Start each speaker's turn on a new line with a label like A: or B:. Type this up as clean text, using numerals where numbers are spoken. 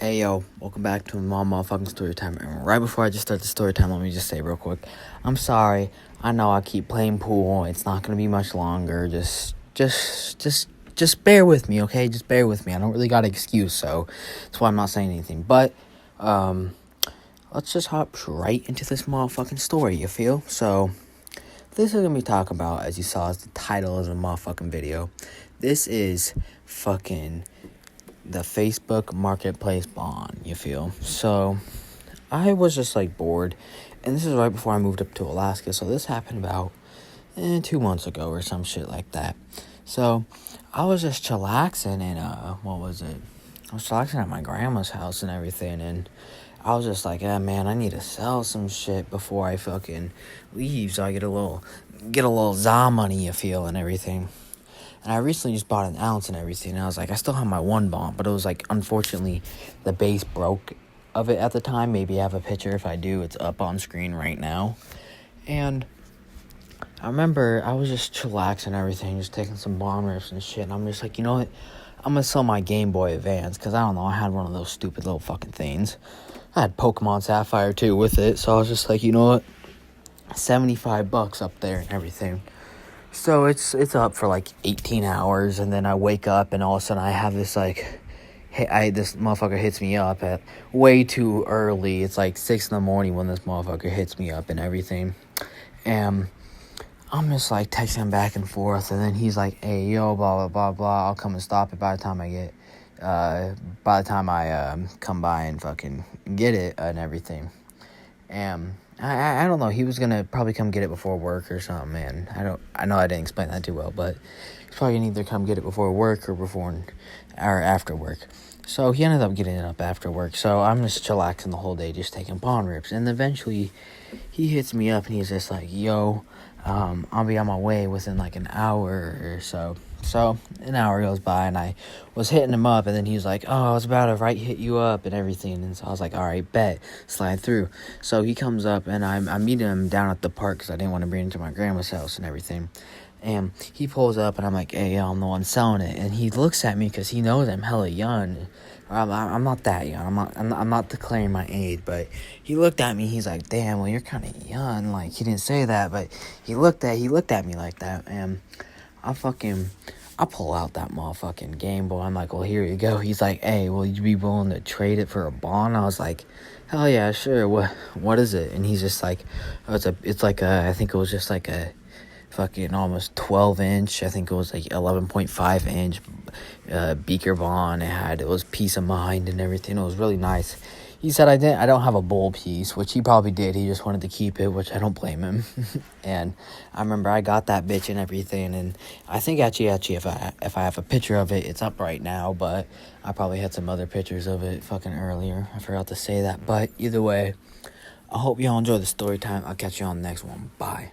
A: Hey yo, welcome back to my motherfucking story time. And right before I just start the story time, let me just say real quick, I'm sorry. I know I keep playing pool. It's not gonna be much longer. Just bear with me, okay? Just bear with me. I don't really got an excuse, so that's why I'm not saying anything. But let's just hop right into this motherfucking story. You feel? So this is gonna be talking about, as you saw, as the title of the motherfucking video. This is fucking the Facebook Marketplace bond, you feel? So, I was just, bored, and this is right before I moved up to Alaska, so this happened about 2 months ago or some shit like that. So, I was just chillaxing, and, I was chillaxing at my grandma's house and everything, and I was just like, yeah, man, I need to sell some shit before I fucking leave, so I get a little za money, you feel, and everything. And I recently just bought an ounce and everything. And I was like, I still have my one bond. But it was unfortunately, the base broke of it at the time. Maybe I have a picture. If I do, it's up on screen right now. And I remember I was just chillaxing and everything. Just taking some bond rips and shit. And I'm just like, you know what? I'm going to sell my Game Boy Advance. Because I don't know. I had one of those stupid little fucking things. I had Pokemon Sapphire too with it. So I was just like, you know what? $75 up there and everything. So it's up for 18 hours, and then I wake up, and all of a sudden I have this this motherfucker hits me up at way too early. It's 6 in the morning when this motherfucker hits me up and everything, and I'm just texting him back and forth, and then he's like, "Hey yo, blah blah blah blah. I'll come and stop it by the time I come by and fucking get it and everything," and I don't know. He was gonna probably come get it before work or something, man. I know I didn't explain that too well, but he's probably gonna either come get it before work or after work. So he ended up getting it up after work. So I'm just chillaxing the whole day, just taking pawn rips. And eventually, he hits me up and he's just like, "Yo, I'll be on my way within an hour or so." So an hour goes by, and I was hitting him up, and then he was like, "Oh, I was about to hit you up and everything." And so I was like, "All right, bet, slide through." So he comes up, and I'm meeting him down at the park because I didn't want to bring him to my grandma's house and everything. And he pulls up, and I'm like, "Hey, I'm the one selling it." And he looks at me because he knows I'm hella young. I'm not that young. I'm not declaring my age, but he looked at me. He's like, "Damn, well, you're kind of young." He didn't say that, but he looked at me like that, and I pull out that motherfucking Game Boy. I'm like, "Well, here you go." He's like, "Hey, will you be willing to trade it for a bond?" I was like, "Hell yeah, sure. What is it?" And he's just like, "Oh, I think it was just a fucking almost 12-inch. I think it was 11.5-inch beaker bond. It was Peace of Mind and everything. It was really nice." He said I don't have a bowl piece, which he probably did. He just wanted to keep it, which I don't blame him. And I remember I got that bitch and everything, and I think actually if I have a picture of it, it's up right now, but I probably had some other pictures of it fucking earlier. I forgot to say that. But either way, I hope y'all enjoy the story time. I'll catch you on the next one. Bye.